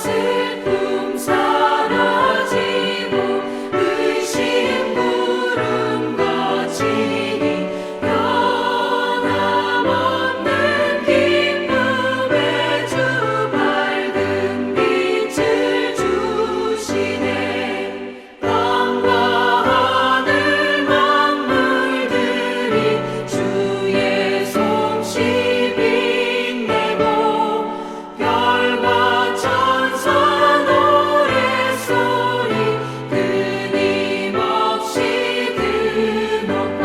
슬픔 사라지고 의심 부름 거치니 변함없는 기쁨의 주 밝은 빛을 주시네. 땅과 하늘 만물들이 주의 솜씨 빛내고 별과 천사 노랫소리 끊임없이 드높아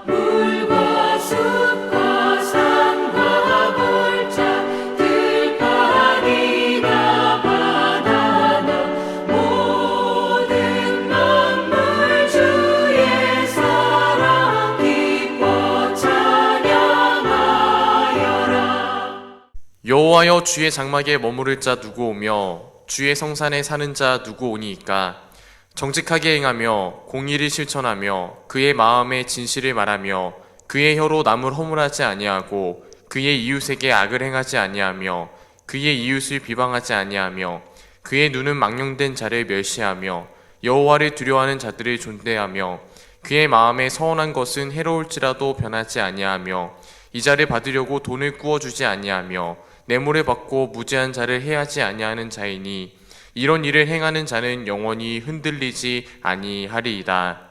물과 숲과 산과 골짜 들판이나 바다나 모든 만물 주의 사랑 기뻐 찬양하여라. 여호와여, 주의 장막에 머무를 자 누구 오며 주의 성산에 사는 자 누구 오니이까? 정직하게 행하며 공의를 실천하며 그의 마음에 진실을 말하며 그의 혀로 남을 허물하지 아니하고 그의 이웃에게 악을 행하지 아니하며 그의 이웃을 비방하지 아니하며 그의 눈은 망령된 자를 멸시하며 여호와를 두려워하는 자들을 존대하며 그의 마음에 서운한 것은 해로울지라도 변하지 아니하며 이자를 받으려고 돈을 꾸어주지 아니하며 뇌물을 받고 무죄한 자를 해하지 아니하는 자이니 이런 일을 행하는 자는 영원히 흔들리지 아니하리이다.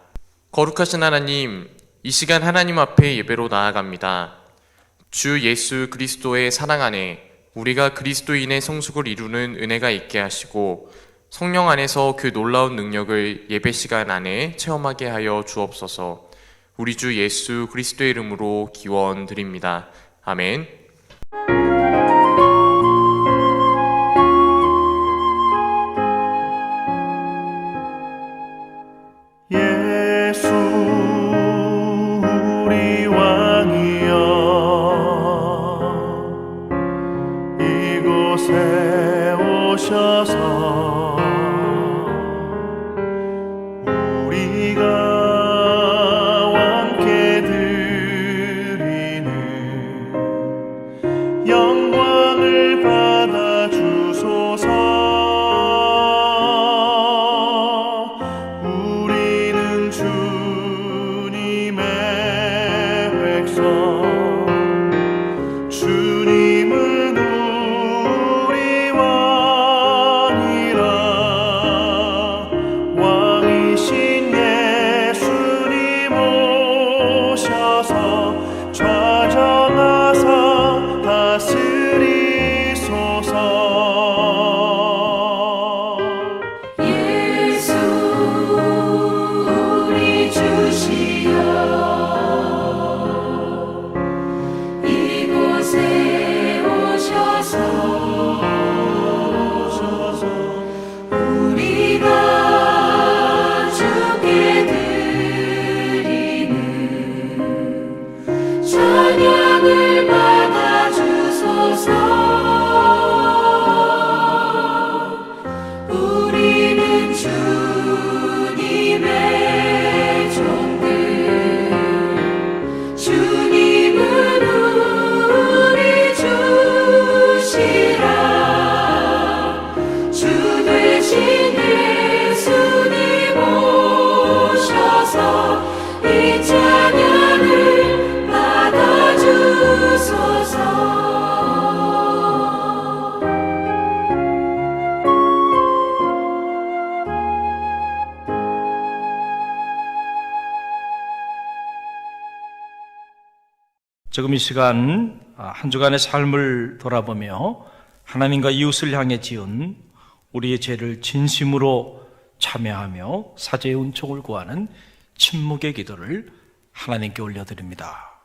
거룩하신 하나님, 이 시간 하나님 앞에 예배로 나아갑니다. 주 예수 그리스도의 사랑 안에 우리가 그리스도인의 성숙을 이루는 은혜가 있게 하시고 성령 안에서 그 놀라운 능력을 예배 시간 안에 체험하게 하여 주옵소서. 우리 주 예수 그리스도의 이름으로 기원드립니다. 아멘. 예수 우리 왕이여 이곳에 오셔서 우리가 함께 드리는 영광을 받아 주소서. 우리는 주님의 백성, 주님은 우리 왕이라. 왕이신 예수님 오셔서 좌정하사 다스리소서. 예수 우리 주시여 이곳에 오셔서 우리가 주께 드리는 찬양을 받아 주소서. 우리는 주님의 종들, 주님은 우리 주시라. 주 되신 예수님 오셔서 이 찬양을 받아 주소서. 지금 이 시간 한 주간의 삶을 돌아보며 하나님과 이웃을 향해 지은 우리의 죄를 진심으로 참여하며 사죄의 은총을 구하는 침묵의 기도를 하나님께 올려드립니다.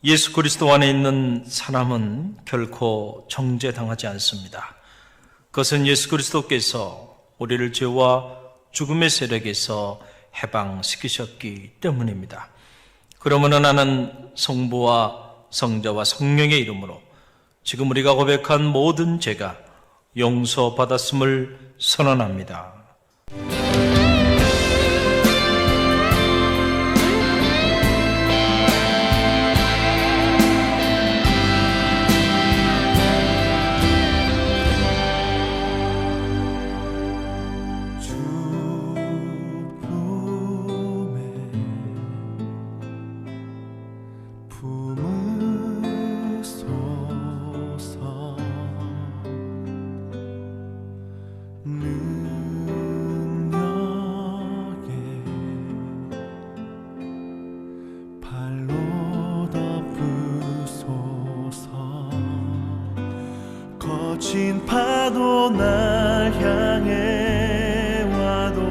예수 그리스도 안에 있는 사람은 결코 정죄당하지 않습니다. 그것은 예수 그리스도께서 우리를 죄와 죽음의 세력에서 해방시키셨기 때문입니다. 그러므로 나는 성부와 성자와 성령의 이름으로 지금 우리가 고백한 모든 죄가 용서받았음을 선언합니다. 거친 파도 날 향해 와도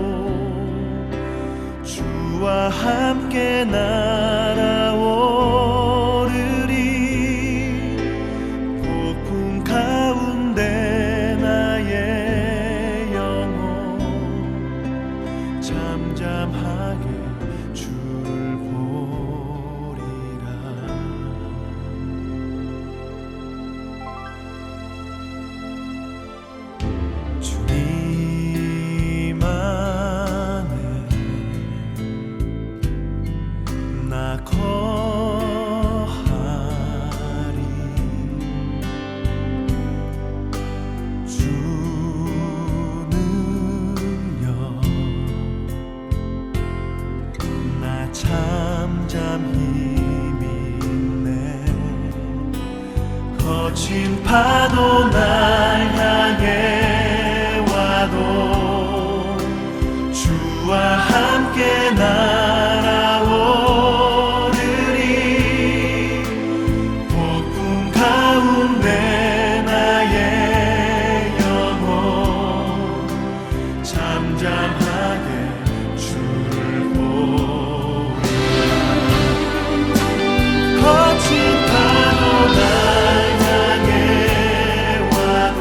주와 함께 날아오르리. 폭풍 가운데 나의 영혼 잠잠하게 주를 보리라. 주님 안에 나 거하리. 주 능력 나 잠잠히 믿네. 거친 파도 날 향해 와도 주와 함께 날아오르리. 폭풍 가운데 나의 영혼 잠잠하게 주를 보리라. 거친 파도 날 향해 와도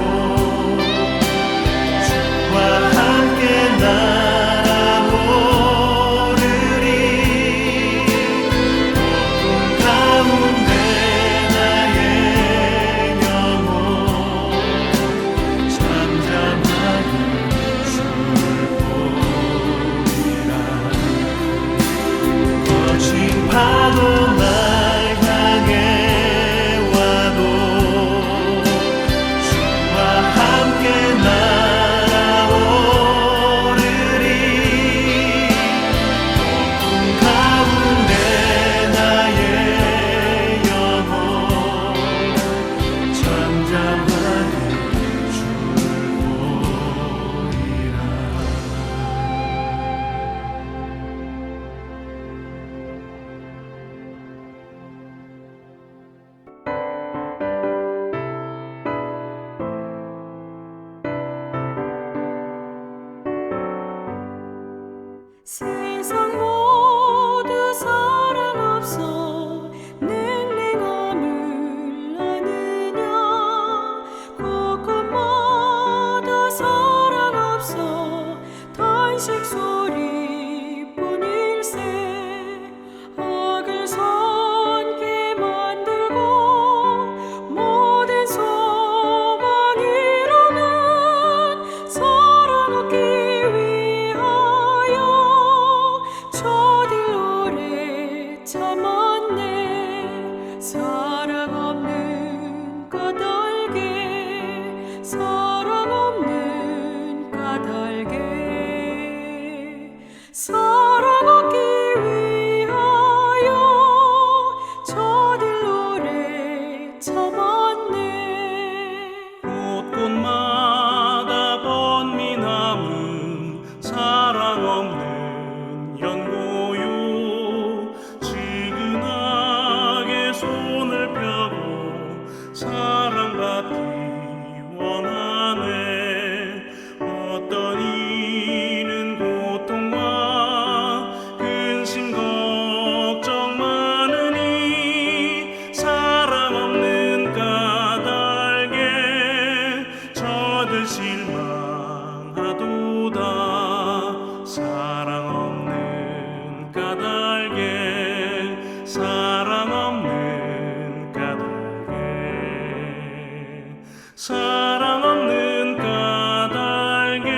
사랑 없는 까닭에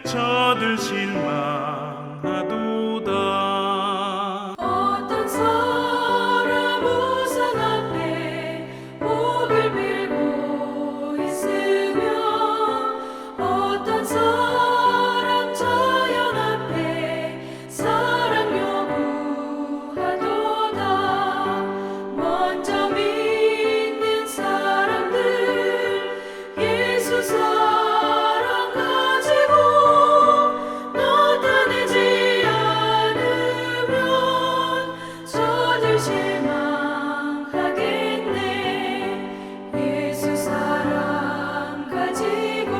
저들 실망하도다. 어떤 사람 우상 앞에 목을 빌고 있으며 어떤 사람 자연 앞에 사랑 요구하도다. 먼저 믿는 사람들 예수 사랑 가지고 나타내지 않으면 저들 실망하겠네. 예수 사랑 가지고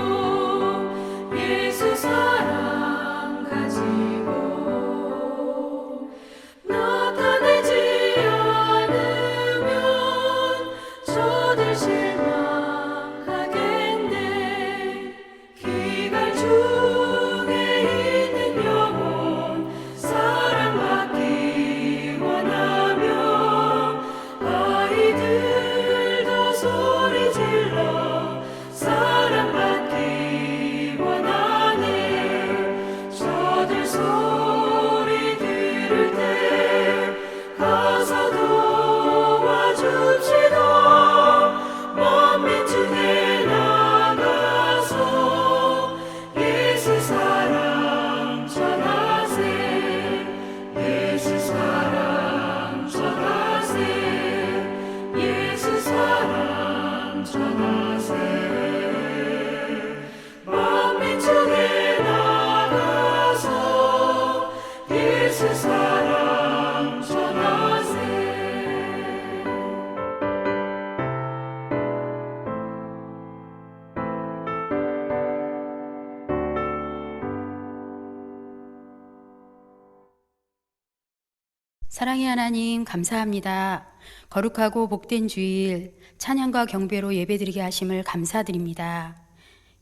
예수 사랑 가지고 나타내지 않으면 저들 실망하겠네. 기갈 중에 있는 영혼 사랑받기 원하며 아이들도 소리 질러 사랑받기 원하네. 저들 소리 들을 때 가서 도와줍시다. 만민 중에 나가서 예수 사랑 전하세. 예수 사랑 전하세. 예수 사랑 전하세. 만민 중에 나가서 예수 사랑 전하세. 사랑의 하나님, 감사합니다. 거룩하고 복된 주일 찬양과 경배로 예배드리게 하심을 감사드립니다.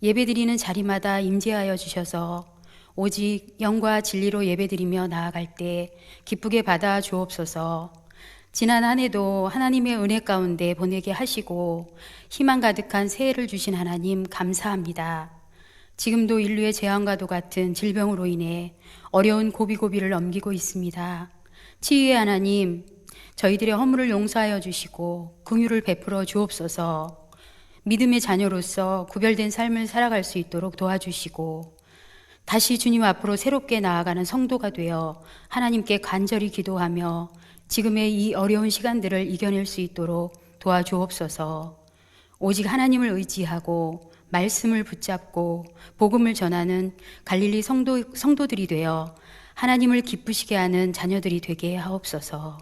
예배드리는 자리마다 임재하여 주셔서 오직 영과 진리로 예배드리며 나아갈 때 기쁘게 받아 주옵소서. 지난 한 해도 하나님의 은혜 가운데 보내게 하시고 희망 가득한 새해를 주신 하나님 감사합니다. 지금도 인류의 재앙과도 같은 질병으로 인해 어려운 고비고비를 넘기고 있습니다. 치유의 하나님, 저희들의 허물을 용서하여 주시고 긍휼을 베풀어 주옵소서. 믿음의 자녀로서 구별된 삶을 살아갈 수 있도록 도와주시고 다시 주님 앞으로 새롭게 나아가는 성도가 되어 하나님께 간절히 기도하며 지금의 이 어려운 시간들을 이겨낼 수 있도록 도와주옵소서. 오직 하나님을 의지하고 말씀을 붙잡고 복음을 전하는 갈릴리 성도들이 되어 하나님을 기쁘시게 하는 자녀들이 되게 하옵소서.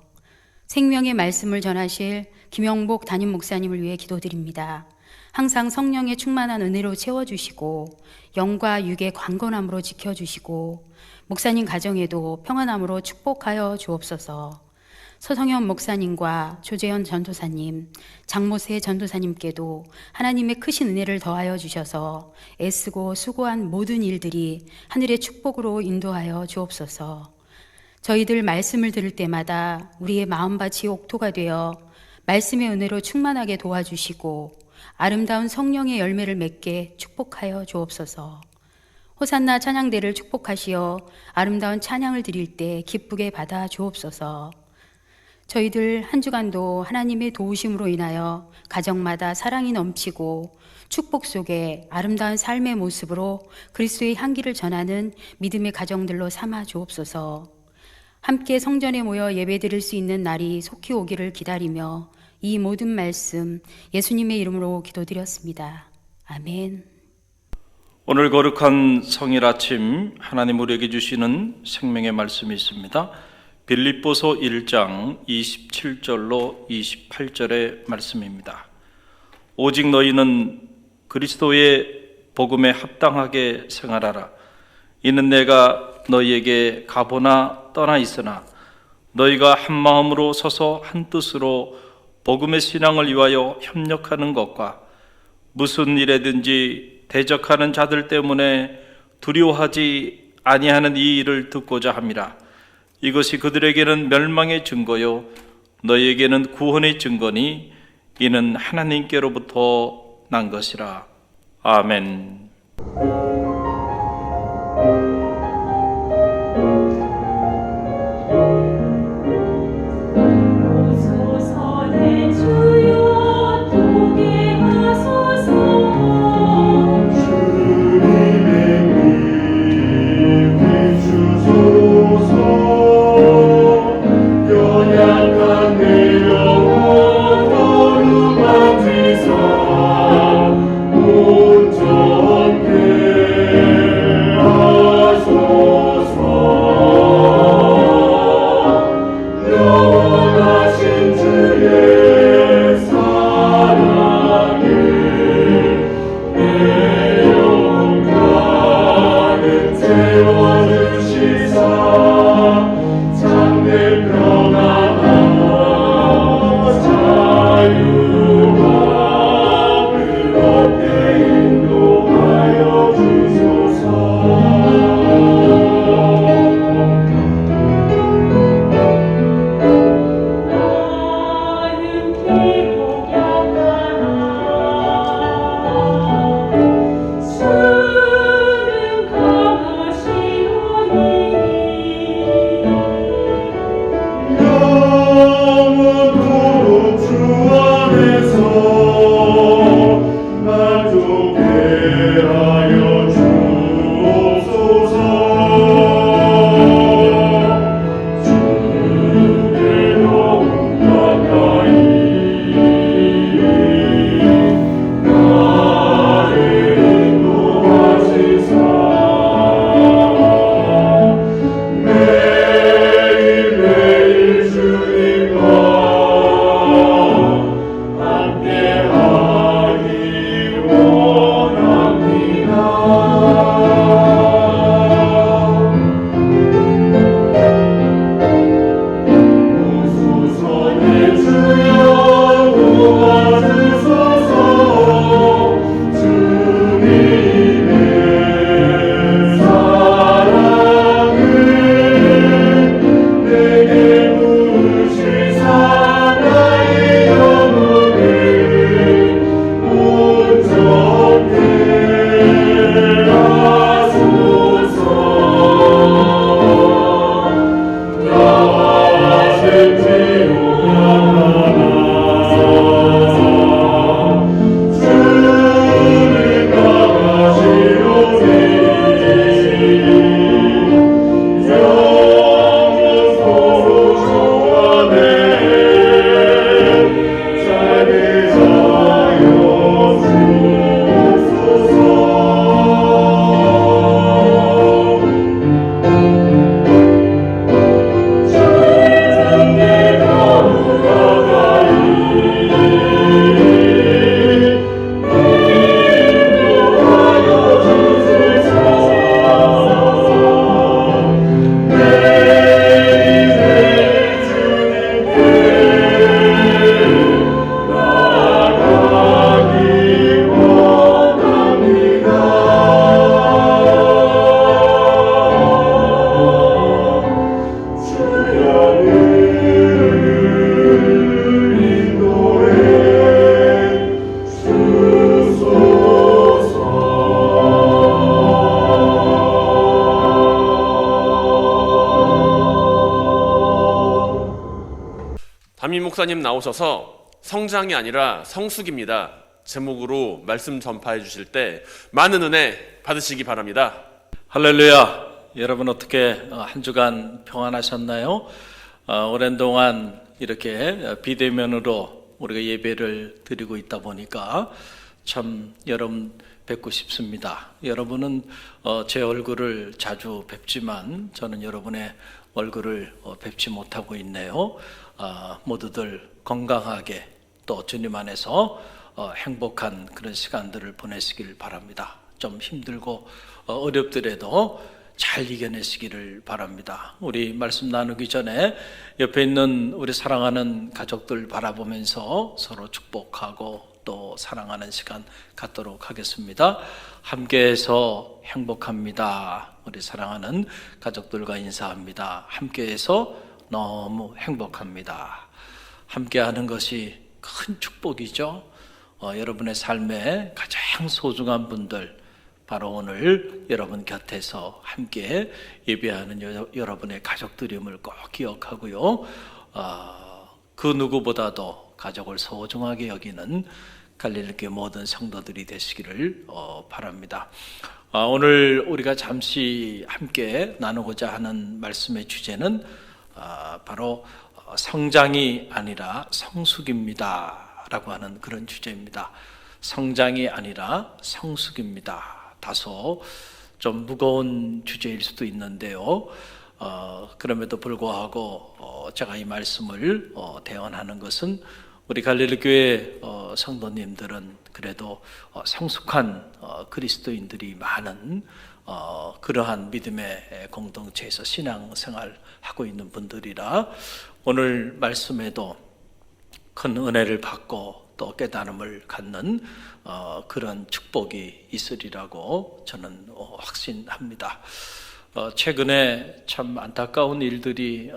생명의 말씀을 전하실 김영복 담임 목사님을 위해 기도드립니다. 항상 성령의 충만한 은혜로 채워주시고 영과 육의 강건함으로 지켜주시고 목사님 가정에도 평안함으로 축복하여 주옵소서. 서성현 목사님과 조재현 전도사님, 장모세 전도사님께도 하나님의 크신 은혜를 더하여 주셔서 애쓰고 수고한 모든 일들이 하늘의 축복으로 인도하여 주옵소서. 저희들 말씀을 들을 때마다 우리의 마음밭이 옥토가 되어 말씀의 은혜로 충만하게 도와주시고 아름다운 성령의 열매를 맺게 축복하여 주옵소서. 호산나 찬양대를 축복하시어 아름다운 찬양을 드릴 때 기쁘게 받아 주옵소서. 저희들 한 주간도 하나님의 도우심으로 인하여 가정마다 사랑이 넘치고 축복 속에 아름다운 삶의 모습으로 그리스도의 향기를 전하는 믿음의 가정들로 삼아 주옵소서. 함께 성전에 모여 예배드릴 수 있는 날이 속히 오기를 기다리며 이 모든 말씀 예수님의 이름으로 기도드렸습니다. 아멘. 오늘 거룩한 성일 아침 하나님 우리에게 주시는 생명의 말씀이 있습니다. 빌립보서 1장 27절로 28절의 말씀입니다. 오직 너희는 그리스도의 복음에 합당하게 생활하라. 이는 내가 너희에게 가보나 떠나 있으나 너희가 한 마음으로 서서 한 뜻으로 복음의 신앙을 위하여 협력하는 것과 무슨 일에든지 대적하는 자들 때문에 두려워하지 아니하는 이 일을 듣고자 함이라. 이것이 그들에게는 멸망의 증거요 너희에게는 구원의 증거니 이는 하나님께로부터 난 것이라. 아멘. 오소서의 주여 보게 하소서 연약한 내 영혼 거룩하시사 온전케 하소서. 영원하신 주의 사랑에 내 영혼가득 채워주시사 참된 평안과 자유와 그렇게 인도하여 주소서. 나는 비록 약하나 주는 강하시오니 영원토록 주 안에서 만족해 하여 주옵소서. 주께 더욱 가까이 나를 인도하시사 매일매일 주님과 함께하기 원합니다. 오소서 내 주여 도와주소서. 주님의 사랑을 내게 부으시사 나의 영혼을 온전케 하소서. 나와 주는 강하시오니 영원토록 주 안에 자리 하여 주옵소서. 주님께 더욱 가까이 인도하여 주소서. 매일매일 주님께 나아가기 원합니다. 주여 늘 인도해 주소서. 담임 목사님 나오셔서 성장이 아니라 성숙입니다 제목으로 말씀 전파해 주실 때 많은 은혜 받으시기 바랍니다. 할렐루야. 여러분 어떻게 한 주간 평안하셨나요? 오랜 동안 이렇게 비대면으로 우리가 예배를 드리고 있다 보니까 참 여러분 뵙고 싶습니다. 여러분은 제 얼굴을 자주 뵙지만 저는 여러분의 얼굴을 뵙지 못하고 있네요. 모두들 건강하게 또 주님 안에서 행복한 그런 시간들을 보내시길 바랍니다. 좀 힘들고 어렵더라도 잘 이겨내시기를 바랍니다. 우리 말씀 나누기 전에 옆에 있는 우리 사랑하는 가족들 바라보면서 서로 축복하고 또 사랑하는 시간 갖도록 하겠습니다. 함께해서 행복합니다. 우리 사랑하는 가족들과 인사합니다. 함께해서 너무 행복합니다. 함께하는 것이 큰 축복이죠. 여러분의 삶에 가장 소중한 분들, 바로 오늘 여러분 곁에서 함께 예배하는 여러분의 가족들임을 꼭 기억하고요. 그 누구보다도 가족을 소중하게 여기는 갈릴리교회 모든 성도들이 되시기를 바랍니다. 오늘 우리가 잠시 함께 나누고자 하는 말씀의 주제는 바로 성장이 아니라 성숙입니다 라고 하는 그런 주제입니다. 성장이 아니라 성숙입니다. 다소 좀 무거운 주제일 수도 있는데요. 그럼에도 불구하고 제가 이 말씀을 대언하는 것은 우리 갈릴리교회 성도님들은 그래도 성숙한 그리스도인들이 많은 그러한 믿음의 공동체에서 신앙생활하고 있는 분들이라 오늘 말씀에도 큰 은혜를 받고 또 깨달음을 갖는 그런 축복이 있으리라고 저는 확신합니다. 최근에 참 안타까운 일들이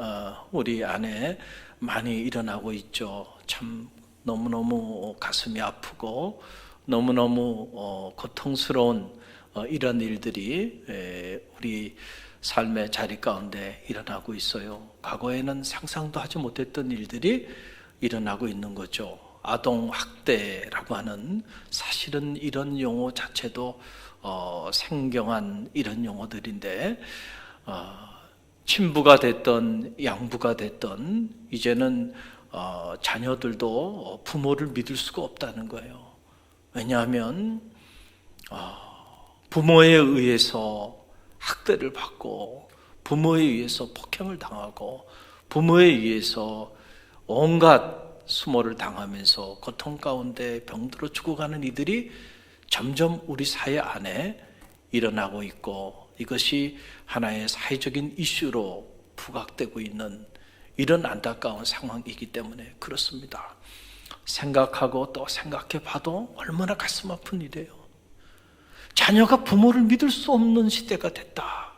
우리 안에 많이 일어나고 있죠. 참 너무너무 가슴이 아프고 너무너무 고통스러운 이런 일들이 우리 삶의 자리 가운데 일어나고 있어요. 과거에는 상상도 하지 못했던 일들이 일어나고 있는 거죠. 아동학대라고 하는, 사실은 이런 용어 자체도 생경한 이런 용어들인데 친부가 됐던 양부가 됐던 이제는 자녀들도 부모를 믿을 수가 없다는 거예요. 왜냐하면 부모에 의해서 학대를 받고 부모에 의해서 폭행을 당하고 부모에 의해서 온갖 수모를 당하면서 고통 가운데 병들어 죽어가는 이들이 점점 우리 사회 안에 일어나고 있고, 이것이 하나의 사회적인 이슈로 부각되고 있는 이런 안타까운 상황이기 때문에 그렇습니다. 생각하고 또 생각해 봐도 얼마나 가슴 아픈 일이에요. 자녀가 부모를 믿을 수 없는 시대가 됐다.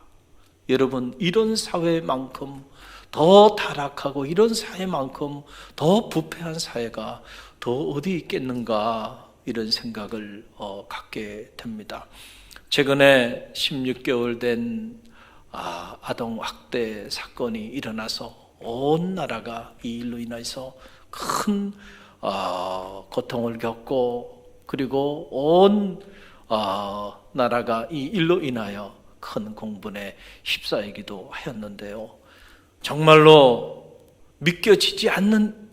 여러분, 이런 사회만큼 더 타락하고 이런 사회만큼 더 부패한 사회가 더 어디 있겠는가, 이런 생각을 갖게 됩니다. 최근에 16개월 된 아동학대 사건이 일어나서 온 나라가 이 일로 인해서 큰 고통을 겪고, 그리고 온 나라가 이 일로 인하여 큰 공분에 휩싸이기도 하였는데요. 정말로 믿겨지지 않는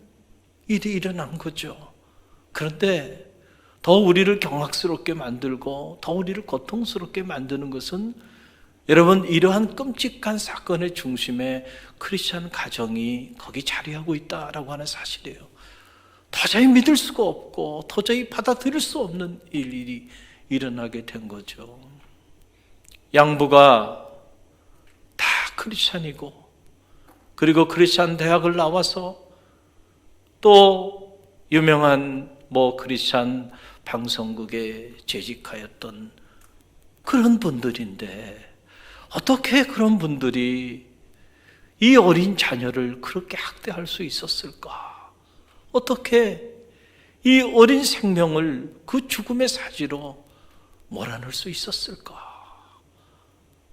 일이 일어난 거죠. 그런데 더 우리를 경악스럽게 만들고 더 우리를 고통스럽게 만드는 것은, 여러분, 이러한 끔찍한 사건의 중심에 크리스찬 가정이 거기 자리하고 있다라고 하는 사실이에요. 도저히 믿을 수가 없고 도저히 받아들일 수 없는 일이 일어나게 된 거죠. 양부가 다 크리스찬이고, 그리고 크리스찬 대학을 나와서 또 유명한 크리스찬 방송국에 재직하였던 그런 분들인데, 어떻게 그런 분들이 이 어린 자녀를 그렇게 학대할 수 있었을까? 어떻게 이 어린 생명을 그 죽음의 사지로 몰아넣을 수 있었을까?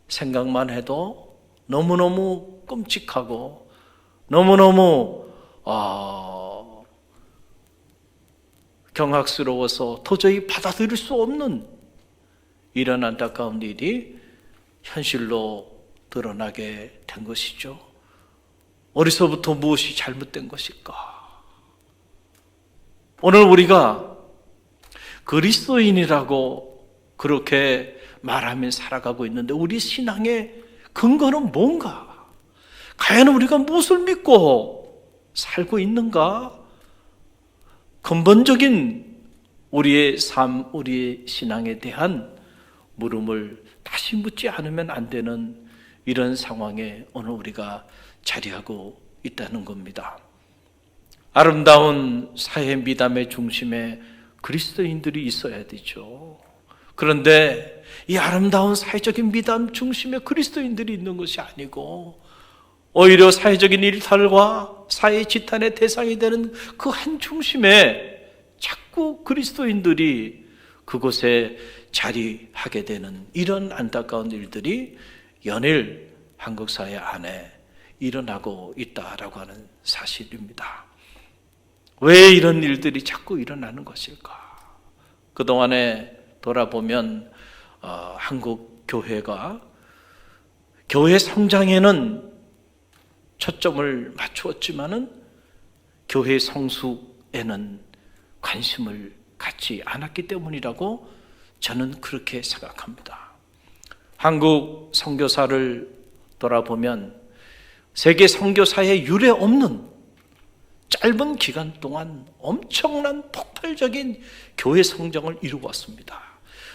생각만 해도 너무너무 끔찍하고 너무너무 경악스러워서 도저히 받아들일 수 없는 이런 안타까운 일이 현실로 드러나게 된 것이죠. 어디서부터 무엇이 잘못된 것일까? 오늘 우리가 그리스도인이라고 그렇게 말하며 살아가고 있는데, 우리 신앙의 근거는 뭔가? 과연 우리가 무엇을 믿고 살고 있는가? 근본적인 우리의 삶, 우리의 신앙에 대한 물음을 다시 묻지 않으면 안 되는 이런 상황에 오늘 우리가 자리하고 있다는 겁니다. 아름다운 사회 미담의 중심에 그리스도인들이 있어야 되죠. 그런데 이 아름다운 사회적인 미담 중심에 그리스도인들이 있는 것이 아니고, 오히려 사회적인 일탈과 사회 지탄의 대상이 되는 그 한 중심에 자꾸 자꾸 그리스도인들이 그곳에 자리하게 되는 이런 안타까운 일들이 연일 한국 사회 안에 일어나고 있다라고 하는 사실입니다. 왜 이런 일들이 자꾸 일어나는 것일까? 그동안에 돌아보면 한국 교회가 교회 성장에는 초점을 맞추었지만은 교회 성숙에는 관심을 갖지 않았기 때문이라고 저는 그렇게 생각합니다. 한국 선교사를 돌아보면 세계 선교사에 유례 없는 짧은 기간 동안 엄청난 폭발적인 교회 성장을 이루었습니다.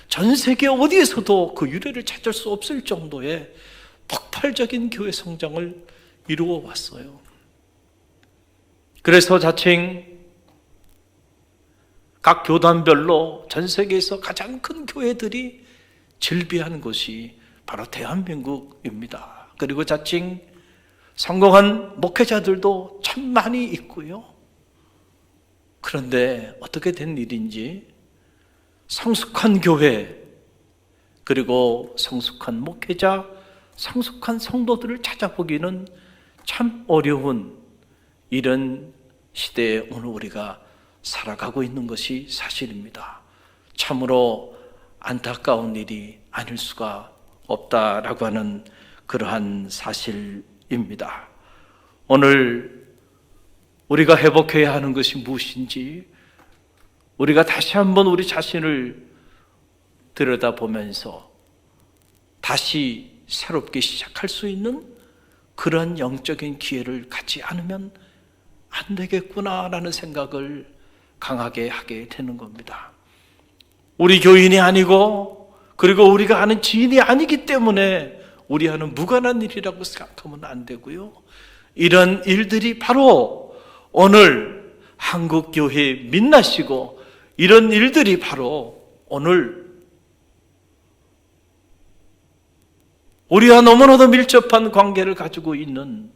전 세계 어디에서도 그 유례를 찾을 수 없을 정도의 폭발적인 교회 성장을 이루어 왔어요. 그래서 자칭 각 교단별로 전 세계에서 가장 큰 교회들이 즐비한 곳이 바로 대한민국입니다. 그리고 자칭 성공한 목회자들도 참 많이 있고요. 그런데 어떻게 된 일인지 성숙한 교회, 그리고 성숙한 목회자, 성숙한 성도들을 찾아보기는 참 어려운 이런 시대에 오늘 우리가 살아가고 있는 것이 사실입니다. 참으로 안타까운 일이 아닐 수가 없다라고 하는 그러한 사실입니다. 오늘 우리가 회복해야 하는 것이 무엇인지 우리가 다시 한번 우리 자신을 들여다보면서 다시 새롭게 시작할 수 있는 그런 영적인 기회를 갖지 않으면 안 되겠구나라는 생각을 강하게 하게 되는 겁니다. 우리 교인이 아니고 그리고 우리가 아는 지인이 아니기 때문에 우리와는 무관한 일이라고 생각하면 안 되고요. 이런 일들이 바로 오늘 한국 교회에 민낯이고 이런 일들이 바로 오늘 우리와 너무나도 밀접한 관계를 가지고 있는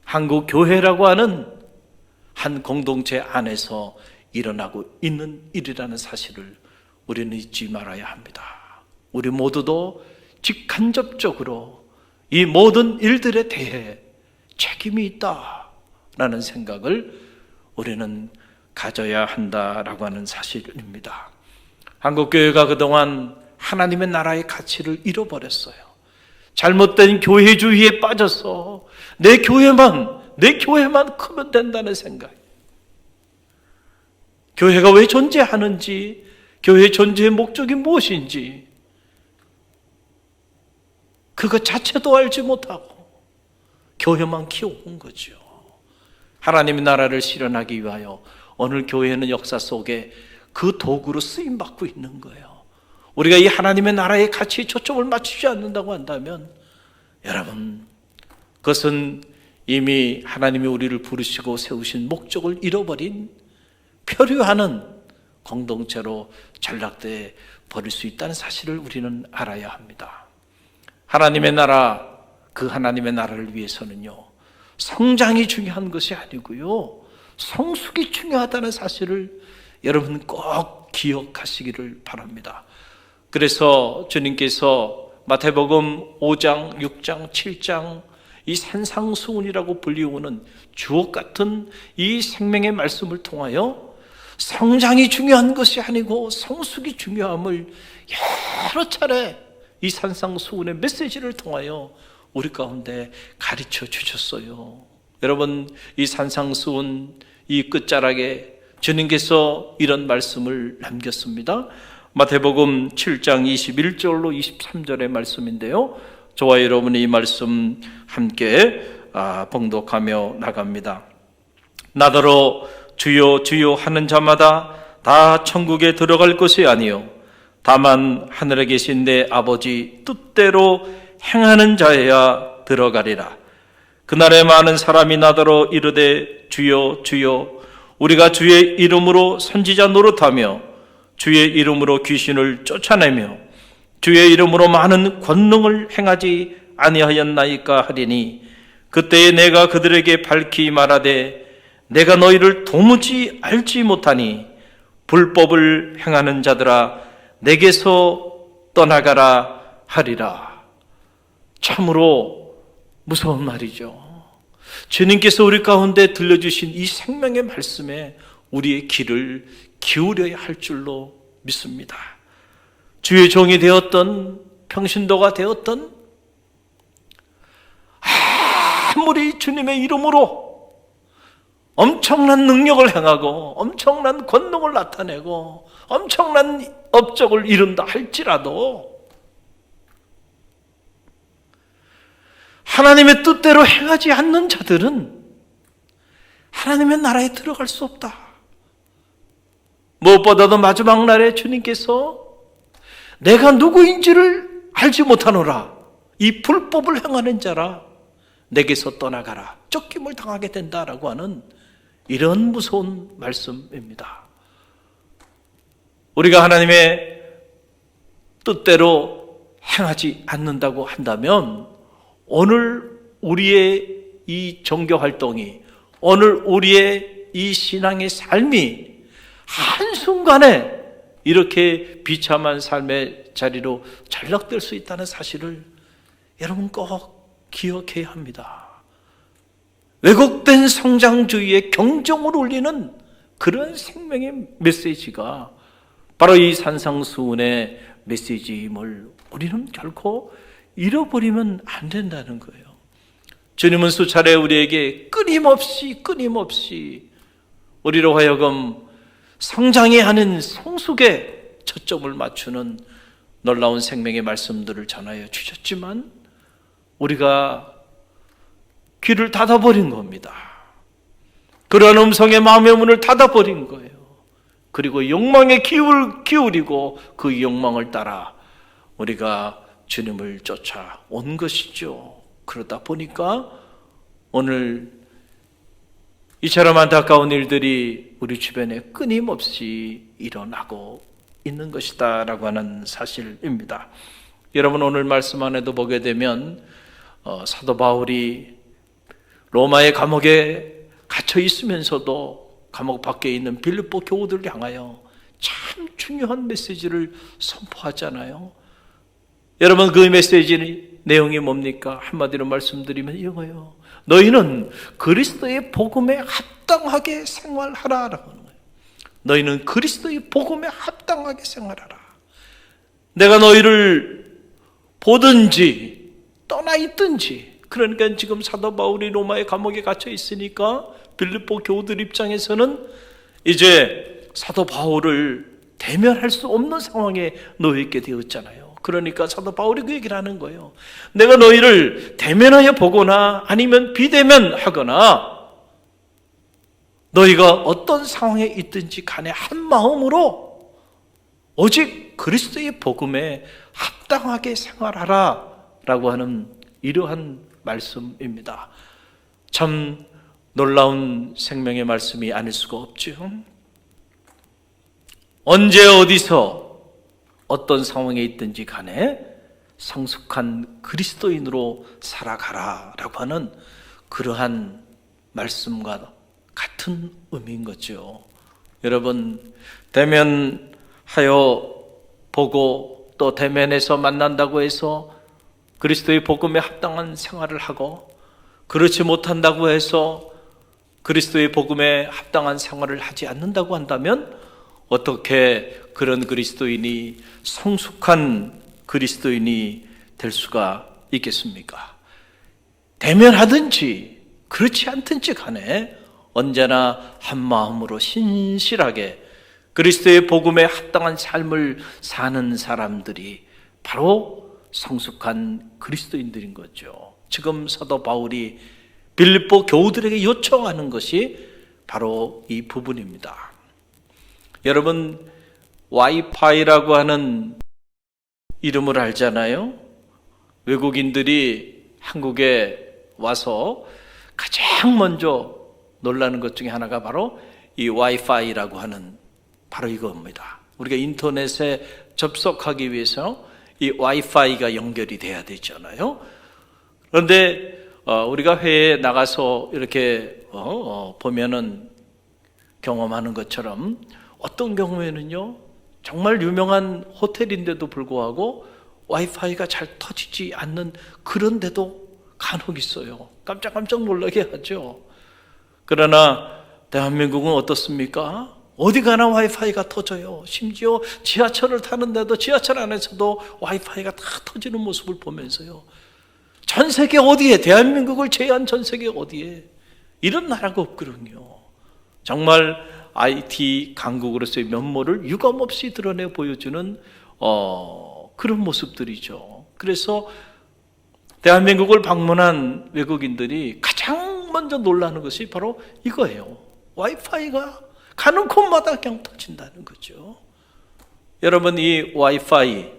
한국 교회라고 하는 한 공동체 안에서 일어나고 있는 일이라는 사실을 우리는 잊지 말아야 합니다. 우리 모두도 직간접적으로 이 모든 일들에 대해 책임이 있다라는 생각을 우리는 가져야 한다라고 하는 사실입니다. 한국교회가 그동안 하나님의 나라의 가치를 잃어버렸어요. 잘못된 교회주의에 빠져서 내 교회만 크면 된다는 생각. 교회가 왜 존재하는지, 교회의 존재의 목적이 무엇인지 그것 자체도 알지 못하고 교회만 키워온 거죠. 하나님의 나라를 실현하기 위하여 오늘 교회는 역사 속에 그 도구로 쓰임받고 있는 거예요. 우리가 이 하나님의 나라의 가치에 초점을 맞추지 않는다고 한다면 여러분, 그것은 이미 하나님이 우리를 부르시고 세우신 목적을 잃어버린 표류하는 공동체로 전락돼 버릴 수 있다는 사실을 우리는 알아야 합니다. 하나님의 나라, 그 하나님의 나라를 위해서는요, 성장이 중요한 것이 아니고요, 성숙이 중요하다는 사실을 여러분 꼭 기억하시기를 바랍니다. 그래서 주님께서 마태복음 5장, 6장, 7장 이 산상수훈이라고 불리우는 주옥 같은 이 생명의 말씀을 통하여 성장이 중요한 것이 아니고 성숙이 중요함을 여러 차례 이 산상수훈의 메시지를 통하여 우리 가운데 가르쳐 주셨어요. 여러분, 이 산상수훈 이 끝자락에 주님께서 이런 말씀을 남겼습니다. 마태복음 7장 21절로 23절의 말씀인데요, 저와 여러분이 이 말씀 함께 봉독하며 나갑니다. 나더러 주여 주여 하는 자마다 다 천국에 들어갈 것이 아니요 다만 하늘에 계신 내 아버지 뜻대로 행하는 자여야 들어가리라. 그날에 많은 사람이 나더러 이르되 주여 주여 우리가 주의 이름으로 선지자 노릇하며 주의 이름으로 귀신을 쫓아내며 주의 이름으로 많은 권능을 행하지 아니하였나이까 하리니 그때에 내가 그들에게 밝히 말하되 내가 너희를 도무지 알지 못하니 불법을 행하는 자들아 내게서 떠나가라 하리라. 참으로 무서운 말이죠. 주님께서 우리 가운데 들려주신 이 생명의 말씀에 우리의 귀를 기울여야 할 줄로 믿습니다. 주의 종이 되었던 평신도가 되었던 아무리 주님의 이름으로 엄청난 능력을 행하고 엄청난 권능을 나타내고 엄청난 업적을 이룬다 할지라도 하나님의 뜻대로 행하지 않는 자들은 하나님의 나라에 들어갈 수 없다. 무엇보다도 마지막 날에 주님께서 내가 누구인지를 알지 못하노라, 이 불법을 행하는 자라 내게서 떠나가라, 쫓김을 당하게 된다라고 하는 이런 무서운 말씀입니다. 우리가 하나님의 뜻대로 행하지 않는다고 한다면 오늘 우리의 이 종교 활동이, 오늘 우리의 이 신앙의 삶이 한순간에 이렇게 비참한 삶의 자리로 전락될 수 있다는 사실을 여러분 꼭 기억해야 합니다. 왜곡된 성장주의의 경종을 울리는 그런 생명의 메시지가 바로 이 산상수훈의 메시지임을 우리는 결코 잃어버리면 안 된다는 거예요. 주님은 수차례 우리에게 끊임없이 우리로 하여금 성장해야 하는 성숙에 초점을 맞추는 놀라운 생명의 말씀들을 전하여 주셨지만 우리가 귀를 닫아버린 겁니다. 그러한 음성의 마음의 문을 닫아버린 거예요. 그리고 욕망에 기울이고 그 욕망을 따라 우리가 주님을 쫓아온 것이죠. 그러다 보니까 오늘 이처럼 안타까운 일들이 우리 주변에 끊임없이 일어나고 있는 것이다 라고 하는 사실입니다. 여러분 오늘 말씀 안에도 보게 되면 사도 바울이 로마의 감옥에 갇혀 있으면서도 감옥 밖에 있는 빌립보 교우들을 향하여 참 중요한 메시지를 선포하잖아요. 여러분 그 메시지 내용이 뭡니까? 한마디로 말씀드리면 이거예요. 너희는 그리스도의 복음에 합당하게 생활하라라고 하는 거예요. 너희는 그리스도의 복음에 합당하게 생활하라. 내가 너희를 보든지 떠나 있든지, 그러니까 지금 사도 바울이 로마의 감옥에 갇혀 있으니까 빌립보 교우들 입장에서는 이제 사도 바울을 대면할 수 없는 상황에 놓여 있게 되었잖아요. 그러니까 사도 바울이 그 얘기를 하는 거예요. 내가 너희를 대면하여 보거나 아니면 비대면하거나 너희가 어떤 상황에 있든지 간에 한 마음으로 오직 그리스도의 복음에 합당하게 생활하라 라고 하는 이러한 말씀입니다. 참 놀라운 생명의 말씀이 아닐 수가 없죠. 언제 어디서 어떤 상황에 있든지 간에 성숙한 그리스도인으로 살아가라 라고 하는 그러한 말씀과 같은 의미인 거죠. 여러분 대면하여 보고 또 대면에서 만난다고 해서 그리스도의 복음에 합당한 생활을 하고, 그렇지 못한다고 해서 그리스도의 복음에 합당한 생활을 하지 않는다고 한다면 어떻게 그런 그리스도인이 성숙한 그리스도인이 될 수가 있겠습니까? 대면하든지 그렇지 않든지 간에 언제나 한 마음으로 신실하게 그리스도의 복음에 합당한 삶을 사는 사람들이 바로 성숙한 그리스도인들인 거죠. 지금 사도 바울이 빌립보 교우들에게 요청하는 것이 바로 이 부분입니다. 여러분 와이파이라고 하는 이름을 알잖아요. 외국인들이 한국에 와서 가장 먼저 놀라는 것 중에 하나가 바로 이 와이파이라고 하는 바로 이겁니다. 우리가 인터넷에 접속하기 위해서 이 와이파이가 연결이 돼야 되잖아요. 그런데 우리가 회에 나가서 이렇게 보면은 경험하는 것처럼 어떤 경우에는요, 정말 유명한 호텔인데도 불구하고 와이파이가 잘 터지지 않는 그런 데도 간혹 있어요. 깜짝 놀라게 하죠. 그러나 대한민국은 어떻습니까? 어디 가나 와이파이가 터져요. 심지어 지하철을 타는데도 지하철 안에서도 와이파이가 다 터지는 모습을 보면서요, 전 세계 어디에, 대한민국을 제외한 전 세계 어디에 이런 나라가 없거든요. 정말 IT 강국으로서의 면모를 유감없이 드러내 보여주는 그런 모습들이죠. 그래서 대한민국을 방문한 외국인들이 가장 먼저 놀라는 것이 바로 이거예요. 와이파이가 가는 곳마다 그냥 터진다는 거죠. 여러분, 이 와이파이,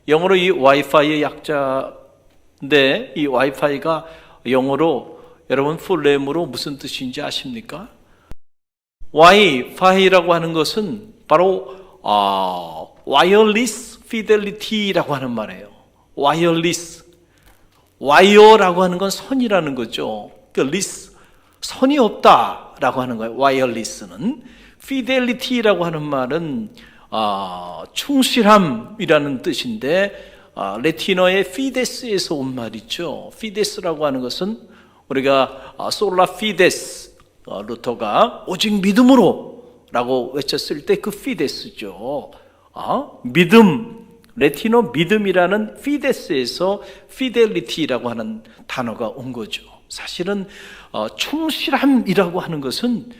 영어로 이 와이파이의 약자인데, 이 와이파이가 영어로 여러분 풀네임으로 무슨 뜻인지 아십니까? 와이파이라고 하는 것은 바로 와이어리스 피델리티라고 하는 말이에요. 와이어리스, 와이어라고 하는 건 선이라는 거죠. 그 리스, 선이 없다라고 하는 거예요. 와이어리스는. 피델리티라고 하는 말은 충실함이라는 뜻인데, 레티너의 피데스에서 온 말이죠. 피데스라고 하는 것은 우리가 솔라 피데스, 루터가 오직 믿음으로 라고 외쳤을 때 그 피데스죠. 믿음, 레티너 믿음이라는 피데스에서 피델리티라고 하는 단어가 온 거죠. 사실은 충실함이라고 하는 것은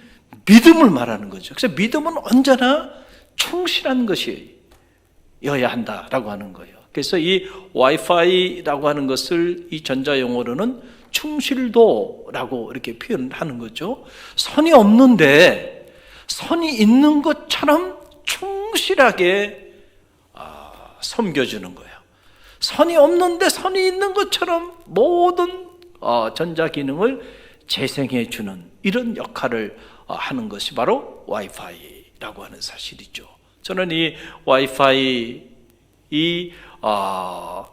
믿음을 말하는 거죠. 그래서 믿음은 언제나 충실한 것이어야 한다라고 하는 거예요. 그래서 이 와이파이라고 하는 것을 이 전자용어로는 충실도라고 이렇게 표현하는 거죠. 선이 없는데 선이 있는 것처럼 충실하게 섬겨주는 거예요. 선이 없는데 선이 있는 것처럼 모든 전자기능을 재생해 주는 이런 역할을 하는 것이 바로 와이파이라고 하는 사실이죠. 저는 이 와이파이 이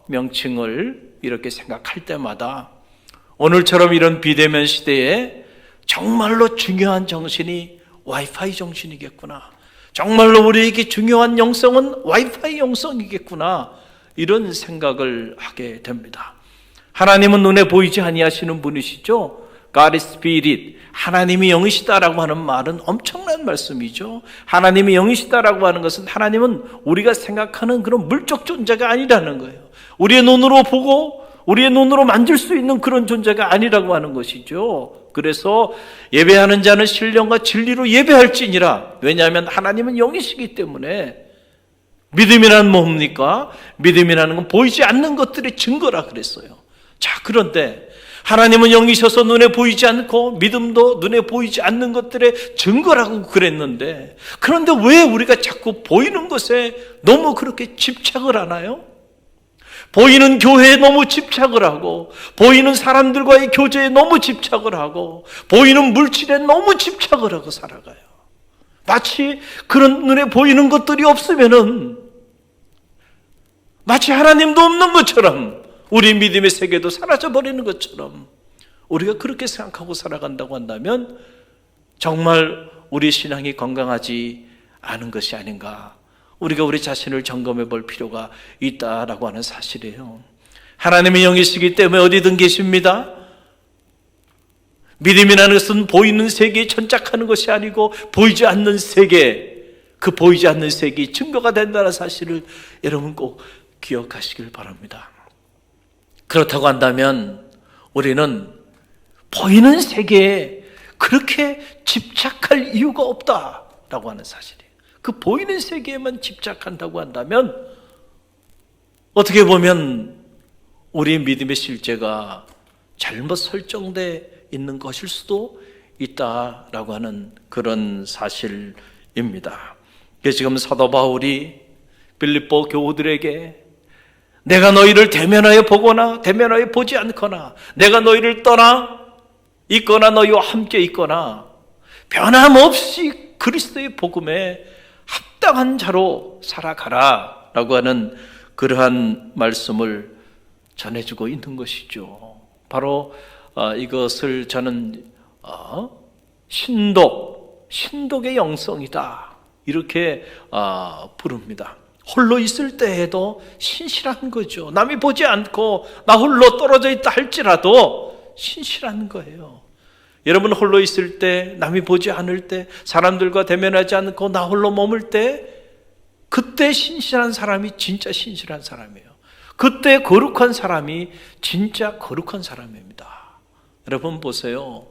명칭을 이렇게 생각할 때마다 오늘처럼 이런 비대면 시대에 정말로 중요한 정신이 와이파이 정신이겠구나, 정말로 우리에게 중요한 영성은 와이파이 영성이겠구나, 이런 생각을 하게 됩니다. 하나님은 눈에 보이지 아니하시는 분이시죠. God is Spirit, 하나님이 영이시다라고 하는 말은 엄청난 말씀이죠. 하나님이 영이시다라고 하는 것은 하나님은 우리가 생각하는 그런 물적 존재가 아니라는 거예요. 우리의 눈으로 보고 우리의 눈으로 만질 수 있는 그런 존재가 아니라고 하는 것이죠. 그래서 예배하는 자는 신령과 진리로 예배할지니라. 왜냐하면 하나님은 영이시기 때문에. 믿음이란 뭡니까? 믿음이라는 건 보이지 않는 것들의 증거라 그랬어요. 자, 그런데 하나님은 영이셔서 눈에 보이지 않고 믿음도 눈에 보이지 않는 것들의 증거라고 그랬는데, 그런데 왜 우리가 자꾸 보이는 것에 너무 그렇게 집착을 하나요? 보이는 교회에 너무 집착을 하고, 보이는 사람들과의 교제에 너무 집착을 하고, 보이는 물질에 너무 집착을 하고 살아가요. 마치 그런 눈에 보이는 것들이 없으면은 마치 하나님도 없는 것처럼, 우리 믿음의 세계도 사라져버리는 것처럼 우리가 그렇게 생각하고 살아간다고 한다면 정말 우리 신앙이 건강하지 않은 것이 아닌가, 우리가 우리 자신을 점검해 볼 필요가 있다라고 하는 사실이에요. 하나님의 영이시기 때문에 어디든 계십니다. 믿음이라는 것은 보이는 세계에 천착하는 것이 아니고 보이지 않는 세계, 그 보이지 않는 세계의 증거가 된다는 사실을 여러분 꼭 기억하시길 바랍니다. 그렇다고 한다면 우리는 보이는 세계에 그렇게 집착할 이유가 없다라고 하는 사실이에요. 그 보이는 세계에만 집착한다고 한다면 어떻게 보면 우리의 믿음의 실제가 잘못 설정되어 있는 것일 수도 있다라고 하는 그런 사실입니다. 그래서 지금 사도 바울이 빌립보 교우들에게 내가 너희를 대면하여 보거나 대면하여 보지 않거나, 내가 너희를 떠나 있거나 너희와 함께 있거나 변함없이 그리스도의 복음에 합당한 자로 살아가라 라고 하는 그러한 말씀을 전해주고 있는 것이죠. 바로 이것을 저는 신독의 영성이다 이렇게 부릅니다. 홀로 있을 때에도 신실한 거죠. 남이 보지 않고 나 홀로 떨어져 있다 할지라도 신실한 거예요. 여러분 홀로 있을 때, 남이 보지 않을 때, 사람들과 대면하지 않고 나 홀로 머물 때, 그때 신실한 사람이 진짜 신실한 사람이에요. 그때 거룩한 사람이 진짜 거룩한 사람입니다. 여러분 보세요.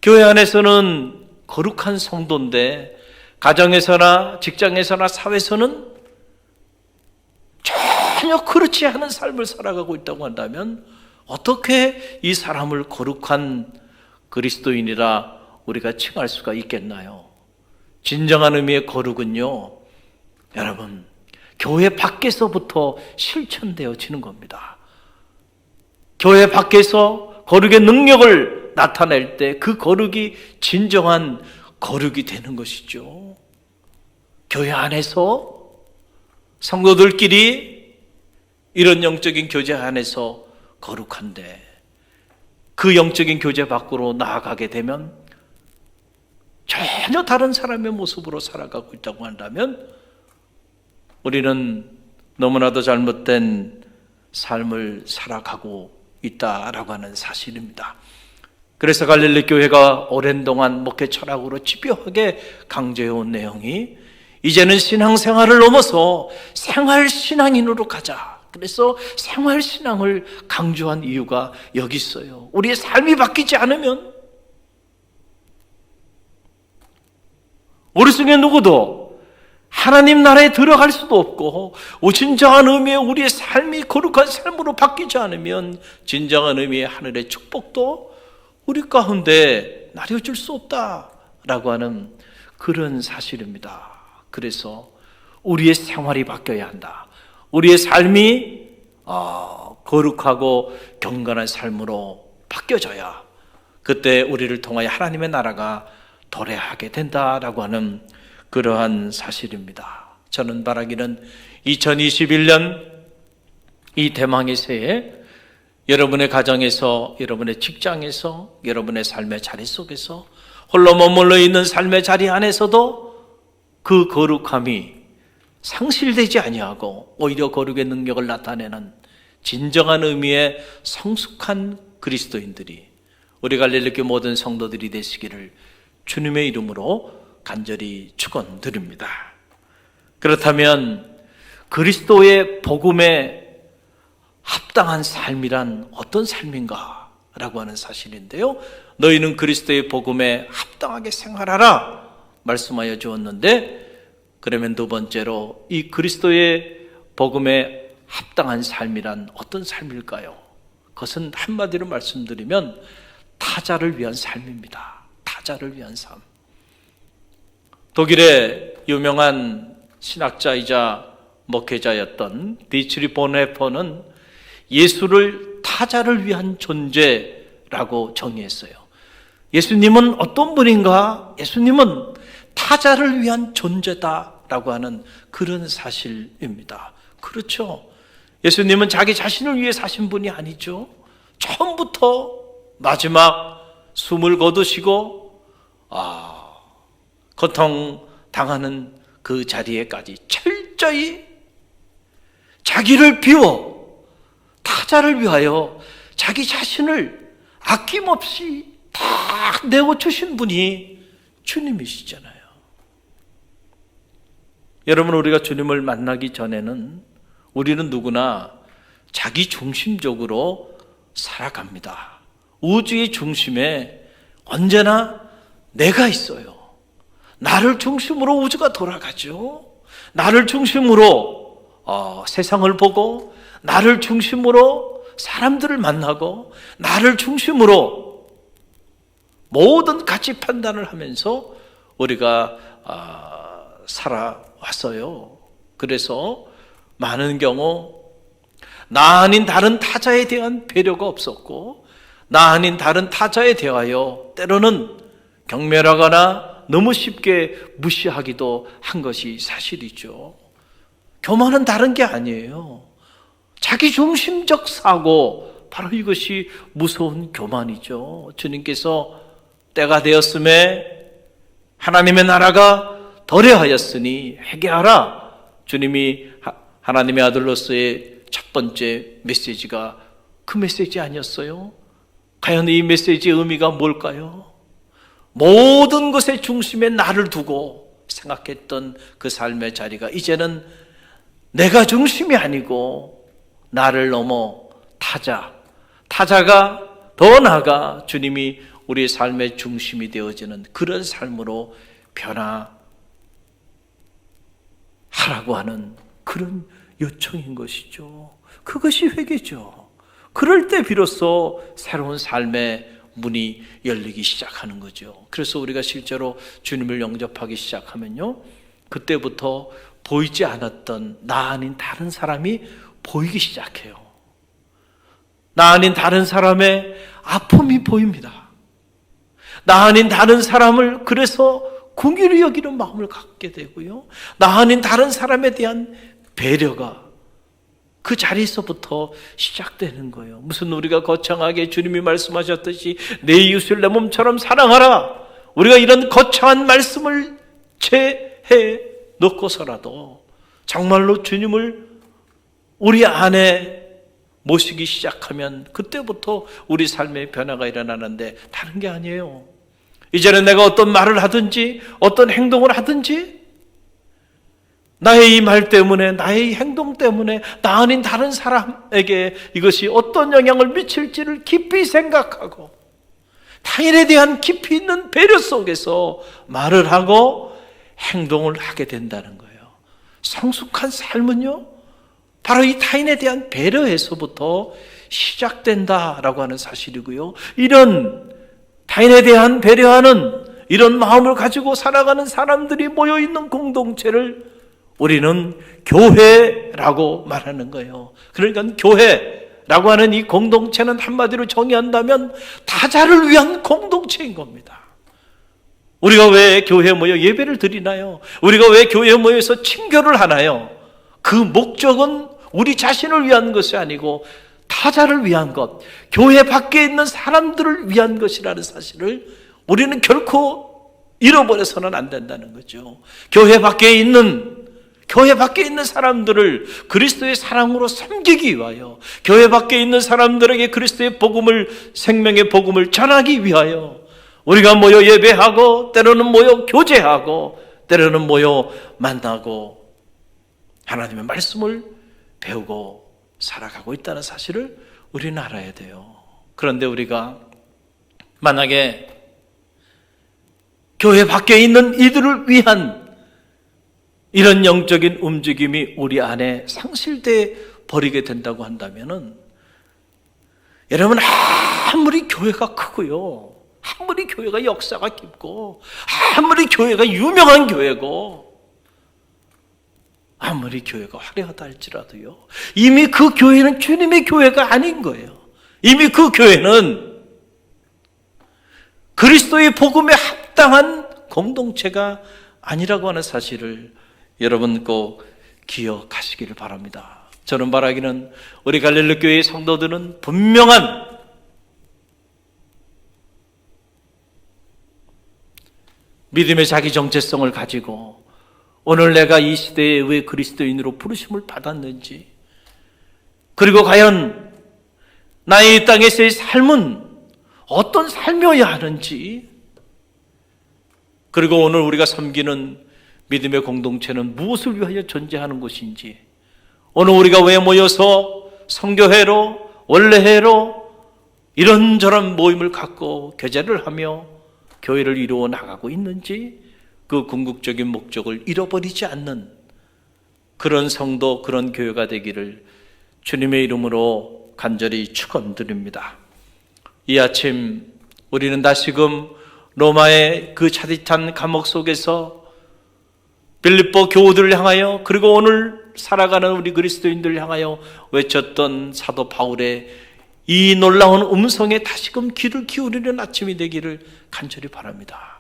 교회 안에서는 거룩한 성도인데 가정에서나 직장에서나 사회에서는 전혀 그렇지 않은 삶을 살아가고 있다고 한다면 어떻게 이 사람을 거룩한 그리스도인이라 우리가 칭할 수가 있겠나요? 진정한 의미의 거룩은요, 여러분, 교회 밖에서부터 실천되어지는 겁니다. 교회 밖에서 거룩의 능력을 나타낼 때 그 거룩이 진정한 거룩이 되는 것이죠. 교회 안에서 성도들끼리 이런 영적인 교제 안에서 거룩한데 그 영적인 교제 밖으로 나아가게 되면 전혀 다른 사람의 모습으로 살아가고 있다고 한다면 우리는 너무나도 잘못된 삶을 살아가고 있다라고 하는 사실입니다. 그래서 갈릴리 교회가 오랜 동안 목회 철학으로 집요하게 강조해온 내용이 이제는 신앙생활을 넘어서 생활신앙인으로 가자. 그래서 생활신앙을 강조한 이유가 여기 있어요. 우리의 삶이 바뀌지 않으면 우리 중에 누구도 하나님 나라에 들어갈 수도 없고 진정한 의미의 우리의 삶이 거룩한 삶으로 바뀌지 않으면 진정한 의미의 하늘의 축복도 우리 가운데 나려줄 수 없다라고 하는 그런 사실입니다. 그래서 우리의 생활이 바뀌어야 한다. 우리의 삶이 거룩하고 경건한 삶으로 바뀌어져야 그때 우리를 통하여 하나님의 나라가 도래하게 된다라고 하는 그러한 사실입니다. 저는 바라기는 2021년 이 대망의 새해 여러분의 가정에서, 여러분의 직장에서, 여러분의 삶의 자리 속에서 홀로 머물러 있는 삶의 자리 안에서도 그 거룩함이 상실되지 아니하고 오히려 거룩의 능력을 나타내는 진정한 의미의 성숙한 그리스도인들이 우리 갈릴리교회 모든 성도들이 되시기를 주님의 이름으로 간절히 축원드립니다. 그렇다면 그리스도의 복음에 합당한 삶이란 어떤 삶인가? 라고 하는 사실인데요. 너희는 그리스도의 복음에 합당하게 생활하라 말씀하여 주었는데, 그러면 두 번째로 이 그리스도의 복음에 합당한 삶이란 어떤 삶일까요? 그것은 한마디로 말씀드리면 타자를 위한 삶입니다. 타자를 위한 삶. 독일의 유명한 신학자이자 목회자였던 디치리 본헤퍼는 예수를 타자를 위한 존재라고 정의했어요. 예수님은 어떤 분인가? 예수님은 타자를 위한 존재다라고 하는 그런 사실입니다. 그렇죠. 예수님은 자기 자신을 위해 사신 분이 아니죠. 처음부터 마지막 숨을 거두시고 고통당하는 그 자리에까지 철저히 자기를 비워 타자를 위하여 자기 자신을 아낌없이 다 내어주신 분이 주님이시잖아요. 여러분, 우리가 주님을 만나기 전에는 우리는 누구나 자기 중심적으로 살아갑니다. 우주의 중심에 언제나 내가 있어요. 나를 중심으로 우주가 돌아가죠. 나를 중심으로 세상을 보고, 나를 중심으로 사람들을 만나고, 나를 중심으로 모든 가치 판단을 하면서 우리가 살아왔어요. 그래서 많은 경우 나 아닌 다른 타자에 대한 배려가 없었고, 나 아닌 다른 타자에 대하여 때로는 경멸하거나 너무 쉽게 무시하기도 한 것이 사실이죠. 교만은 다른 게 아니에요. 자기 중심적 사고 바로 이것이 무서운 교만이죠. 주님께서 때가 되었음에 하나님의 나라가 도래하였으니 회개하라. 주님이 하나님의 아들로서의 첫 번째 메시지가 그 메시지 아니었어요? 과연 이 메시지의 의미가 뭘까요? 모든 것의 중심에 나를 두고 생각했던 그 삶의 자리가 이제는 내가 중심이 아니고 나를 넘어 타자가 더 나아가 주님이 우리의 삶의 중심이 되어지는 그런 삶으로 변화하라고 하는 그런 요청인 것이죠. 그것이 회개죠. 그럴 때 비로소 새로운 삶의 문이 열리기 시작하는 거죠. 그래서 우리가 실제로 주님을 영접하기 시작하면요, 그때부터 보이지 않았던 나 아닌 다른 사람이 보이기 시작해요. 나 아닌 다른 사람의 아픔이 보입니다. 나 아닌 다른 사람을 그래서 긍휼히 여기는 마음을 갖게 되고요, 나 아닌 다른 사람에 대한 배려가 그 자리에서부터 시작되는 거예요. 무슨 우리가 거창하게 주님이 말씀하셨듯이 내 이웃을 내 몸처럼 사랑하라, 우리가 이런 거창한 말씀을 제해 놓고서라도 정말로 주님을 우리 안에 모시기 시작하면 그때부터 우리 삶의 변화가 일어나는데 다른 게 아니에요. 이제는 내가 어떤 말을 하든지 어떤 행동을 하든지 나의 이 말 때문에, 나의 행동 때문에 나 아닌 다른 사람에게 이것이 어떤 영향을 미칠지를 깊이 생각하고 타인에 대한 깊이 있는 배려 속에서 말을 하고 행동을 하게 된다는 거예요. 성숙한 삶은요, 바로 이 타인에 대한 배려에서부터 시작된다라고 하는 사실이고요, 이런 타인에 대한 배려하는 이런 마음을 가지고 살아가는 사람들이 모여있는 공동체를 우리는 교회라고 말하는 거예요. 그러니까 교회라고 하는 이 공동체는 한마디로 정의한다면 타자를 위한 공동체인 겁니다. 우리가 왜 교회에 모여 예배를 드리나요? 우리가 왜 교회에 모여서 친교를 하나요? 그 목적은 우리 자신을 위한 것이 아니고 타자를 위한 것, 교회 밖에 있는 사람들을 위한 것이라는 사실을 우리는 결코 잃어버려서는 안 된다는 거죠. 교회 밖에 있는 사람들을 그리스도의 사랑으로 섬기기 위하여, 교회 밖에 있는 사람들에게 그리스도의 복음을, 생명의 복음을 전하기 위하여 우리가 모여 예배하고, 때로는 모여 교제하고, 때로는 모여 만나고 하나님의 말씀을 배우고 살아가고 있다는 사실을 우리는 알아야 돼요. 그런데 우리가 만약에 교회 밖에 있는 이들을 위한 이런 영적인 움직임이 우리 안에 상실돼 버리게 된다고 한다면은, 여러분, 아무리 교회가 크고요, 아무리 교회가 역사가 깊고, 아무리 교회가 유명한 교회고, 아무리 교회가 화려하다 할지라도요, 이미 그 교회는 주님의 교회가 아닌 거예요. 이미 그 교회는 그리스도의 복음에 합당한 공동체가 아니라고 하는 사실을 여러분 꼭 기억하시기를 바랍니다. 저는 바라기는 우리 갈릴리 교회의 성도들은 분명한 믿음의 자기 정체성을 가지고 오늘 내가 이 시대에 왜 그리스도인으로 부르심을 받았는지, 그리고 과연 나의 이 땅에서의 삶은 어떤 삶이어야 하는지, 그리고 오늘 우리가 섬기는 믿음의 공동체는 무엇을 위하여 존재하는 것인지, 오늘 우리가 왜 모여서 성교회로, 원래회로 이런저런 모임을 갖고 교제를 하며 교회를 이루어 나가고 있는지, 그 궁극적인 목적을 잃어버리지 않는 그런 성도, 그런 교회가 되기를 주님의 이름으로 간절히 축원드립니다. 이 아침 우리는 다시금 로마의 그 차디찬 감옥 속에서 빌립보 교우들을 향하여, 그리고 오늘 살아가는 우리 그리스도인들을 향하여 외쳤던 사도 바울의 이 놀라운 음성에 다시금 귀를 기울이는 아침이 되기를 간절히 바랍니다.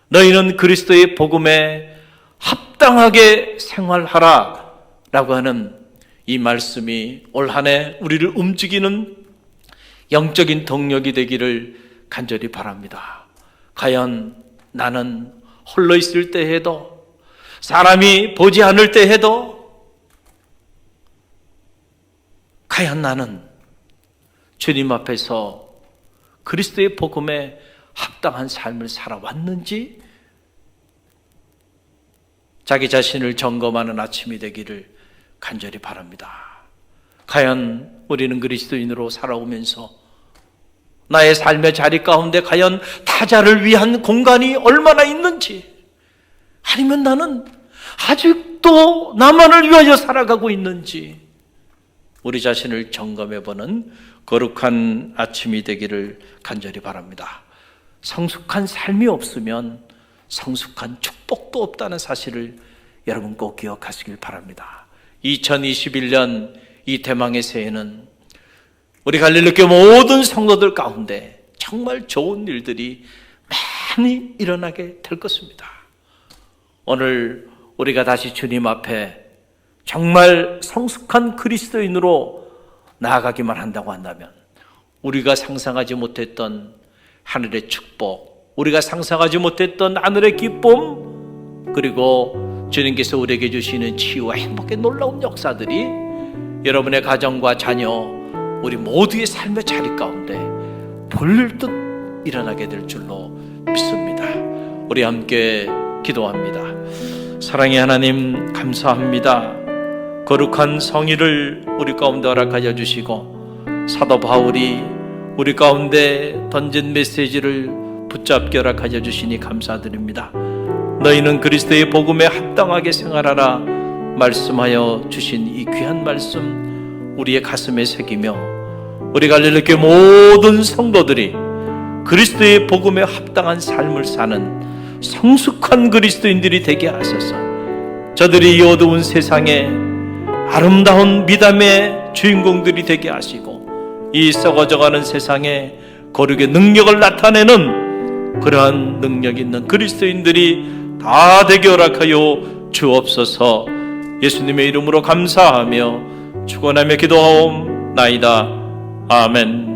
너희는 그리스도의 복음에 합당하게 생활하라 라고 하는 이 말씀이 올 한 해 우리를 움직이는 영적인 동력이 되기를 간절히 바랍니다. 과연 나는 홀로 있을 때 해도, 사람이 보지 않을 때 해도, 과연 나는 주님 앞에서 그리스도의 복음에 합당한 삶을 살아왔는지 자기 자신을 점검하는 아침이 되기를 간절히 바랍니다. 과연 우리는 그리스도인으로 살아오면서 나의 삶의 자리 가운데 과연 타자를 위한 공간이 얼마나 있는지, 아니면 나는 아직도 나만을 위하여 살아가고 있는지 우리 자신을 점검해보는 거룩한 아침이 되기를 간절히 바랍니다. 성숙한 삶이 없으면 성숙한 축복도 없다는 사실을 여러분 꼭 기억하시길 바랍니다. 2021년 이 대망의 새해는 우리 갈릴리교회 모든 성도들 가운데 정말 좋은 일들이 많이 일어나게 될 것입니다. 오늘 우리가 다시 주님 앞에 정말 성숙한 그리스도인으로 나아가기만 한다고 한다면 우리가 상상하지 못했던 하늘의 축복, 우리가 상상하지 못했던 하늘의 기쁨, 그리고 주님께서 우리에게 주시는 치유와 행복의 놀라운 역사들이 여러분의 가정과 자녀, 우리 모두의 삶의 자리 가운데 볼일 듯 일어나게 될 줄로 믿습니다. 우리 함께 기도합니다. 사랑의 하나님, 감사합니다. 거룩한 성의를 우리 가운데 허락하여 주시고 사도 바울이 우리 가운데 던진 메시지를 붙잡게 허락하여 주시니 감사드립니다. 너희는 그리스도의 복음에 합당하게 생활하라 말씀하여 주신 이 귀한 말씀 우리의 가슴에 새기며 우리 갈릴리교회 모든 성도들이 그리스도의 복음에 합당한 삶을 사는 성숙한 그리스도인들이 되게 하소서. 저들이 이 어두운 세상에 아름다운 미담의 주인공들이 되게 하시고 이 썩어져가는 세상에 거룩의 능력을 나타내는 그러한 능력 있는 그리스도인들이 다 되게 허락하여 주옵소서. 예수님의 이름으로 감사하며 축원하며 기도하옵나이다. 아멘.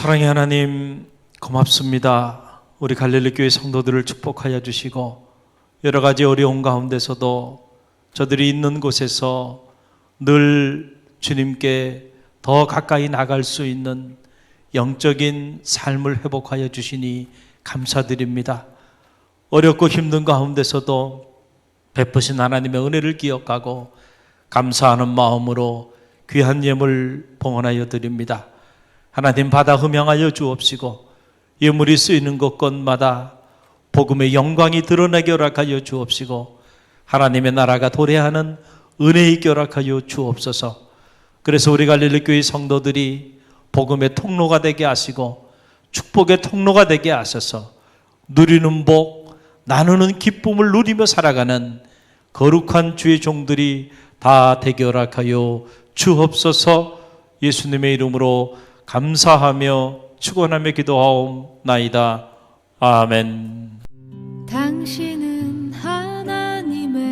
사랑의 하나님, 고맙습니다. 우리 갈릴리교회 성도들을 축복하여 주시고 여러 가지 어려운 가운데서도 저들이 있는 곳에서 늘 주님께 더 가까이 나갈 수 있는 영적인 삶을 회복하여 주시니 감사드립니다. 어렵고 힘든 가운데서도 베푸신 하나님의 은혜를 기억하고 감사하는 마음으로 귀한 예물 봉헌하여 드립니다. 하나님, 받아 흠양하여 주옵시고 예물이 쓰이는 곳곳마다 복음의 영광이 드러나게 허락하여 주옵시고 하나님의 나라가 도래하는 은혜 있게 허락하여 주옵소서. 그래서 우리 갈릴리교회 성도들이 복음의 통로가 되게 하시고 축복의 통로가 되게 하셔서 누리는 복, 나누는 기쁨을 누리며 살아가는 거룩한 주의 종들이 다 되게 허락하여 주옵소서. 예수님의 이름으로 감사하며 축원하며 기도하옵나이다. 아멘. 당신은 하나님의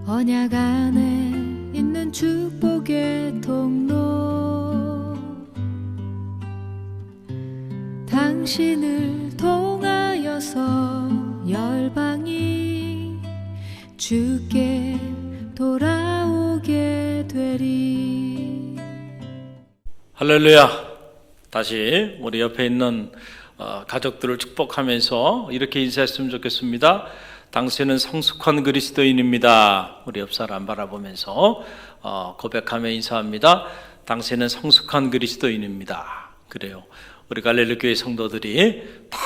언약 안에 있는 축복의 통로, 당신을 통하여서 열방이 주께 돌아오게 되리. 할렐루야. 다시 우리 옆에 있는 가족들을 축복하면서 이렇게 인사했으면 좋겠습니다. 당신은 성숙한 그리스도인입니다. 우리 옆 사람 바라보면서 고백하며 인사합니다. 당신은 성숙한 그리스도인입니다. 그래요. 우리 갈릴리 교회 성도들이 다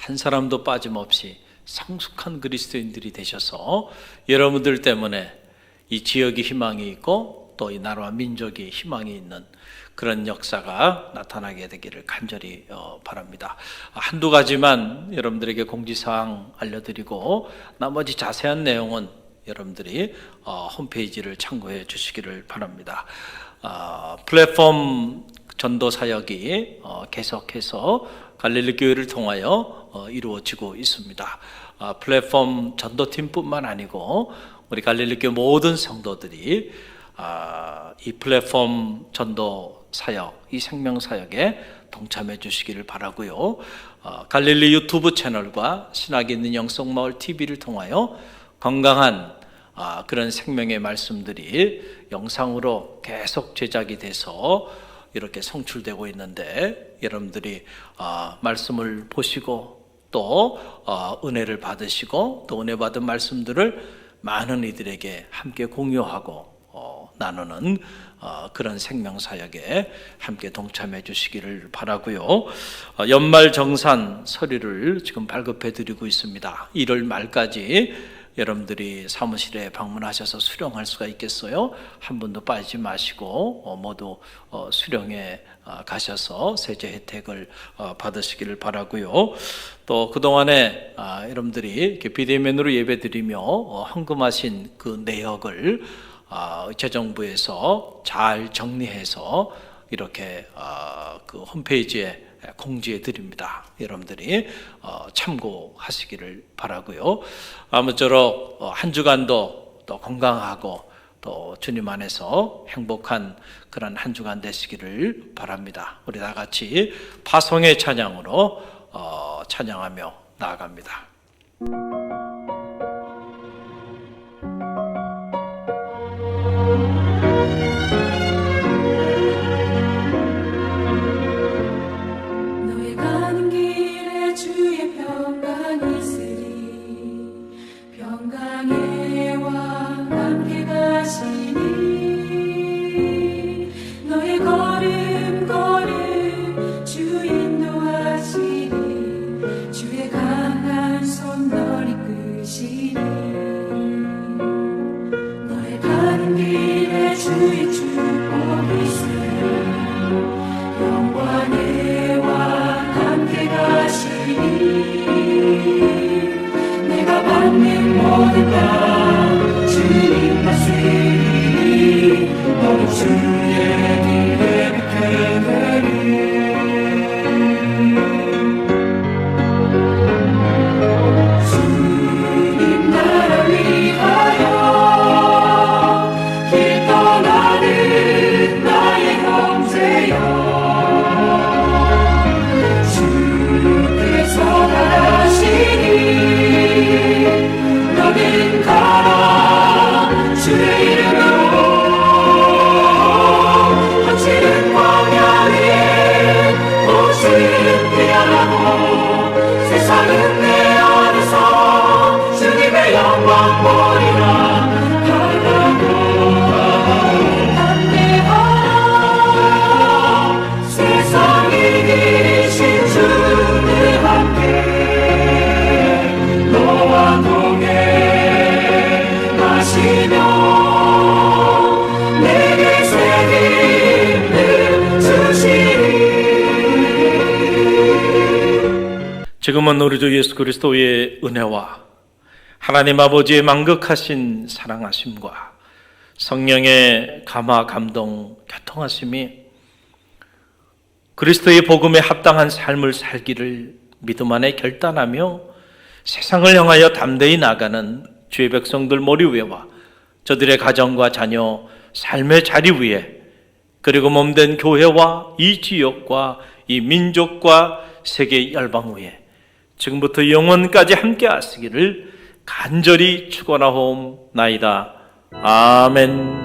한 사람도 빠짐없이 성숙한 그리스도인들이 되셔서 여러분들 때문에 이 지역이 희망이 있고 또 이 나라와 민족이 희망이 있는 그런 역사가 나타나게 되기를 간절히 바랍니다. 한두 가지만 여러분들에게 공지사항 알려드리고 나머지 자세한 내용은 여러분들이 홈페이지를 참고해 주시기를 바랍니다. 플랫폼 전도 사역이 계속해서 갈릴리 교회를 통하여 이루어지고 있습니다. 플랫폼 전도팀뿐만 아니고 우리 갈릴리 교회 모든 성도들이 이 플랫폼 전도 사역, 이 생명 사역에 동참해 주시기를 바라고요. 갈릴리 유튜브 채널과 신학이 있는 영성마을 TV를 통하여 건강한 그런 생명의 말씀들이 영상으로 계속 제작이 돼서 이렇게 송출되고 있는데 여러분들이 말씀을 보시고 또 은혜를 받으시고 또 은혜 받은 말씀들을 많은 이들에게 함께 공유하고 나누는 그런 생명사역에 함께 동참해 주시기를 바라고요. 연말 정산 서류를 지금 발급해 드리고 있습니다. 1월 말까지 여러분들이 사무실에 방문하셔서 수령할 수가 있겠어요? 한 분도 빠지지 마시고 모두 수령에 가셔서 세제 혜택을 받으시기를 바라고요. 또 그동안에 여러분들이 이렇게 비대면으로 예배드리며 헌금하신 그 내역을 의체정부에서 잘 정리해서 이렇게 그 홈페이지에 공지해 드립니다. 여러분들이 참고하시기를 바라고요. 아무쪼록 한 주간도 또 건강하고 또 주님 안에서 행복한 그런 한 주간 되시기를 바랍니다. 우리 다 같이 파송의 찬양으로 찬양하며 나아갑니다. 너의 가는 길에 주의 평강이 있으리 평강의 왕 함께 가시니 너의 걸음 주 인도하시니 주의 강한 손 널 이끄시니 너의 가는 길에 주의 축복이 있으리 영광의 왕 함께 가시니 내가 받는 모든 것 주님 다스리니 너는 주의 길에 빛게 되리 주님 나라 위하여 길 떠나는 나의 형제여 주께서 바라시니 너는 가라 주의 이름으로 거칠은 광야 위에 옷은 피하고 세상은 내 안에서 주님의 영광 보리라 하나도 담대하라 세상이 이기신 주는 함께 너와 동행하시며 지금은 우리 주 예수 그리스도의 은혜와 하나님 아버지의 만극하신 사랑하심과 성령의 감화, 감동, 교통하심이 그리스도의 복음에 합당한 삶을 살기를 믿음 안에 결단하며 세상을 향하여 담대히 나가는 주의 백성들 머리 위에와 저들의 가정과 자녀, 삶의 자리 위에 그리고 몸된 교회와 이 지역과 이 민족과 세계 열방 위에 지금부터 영원까지 함께 하시기를 간절히 축원하옵나이다. 아멘.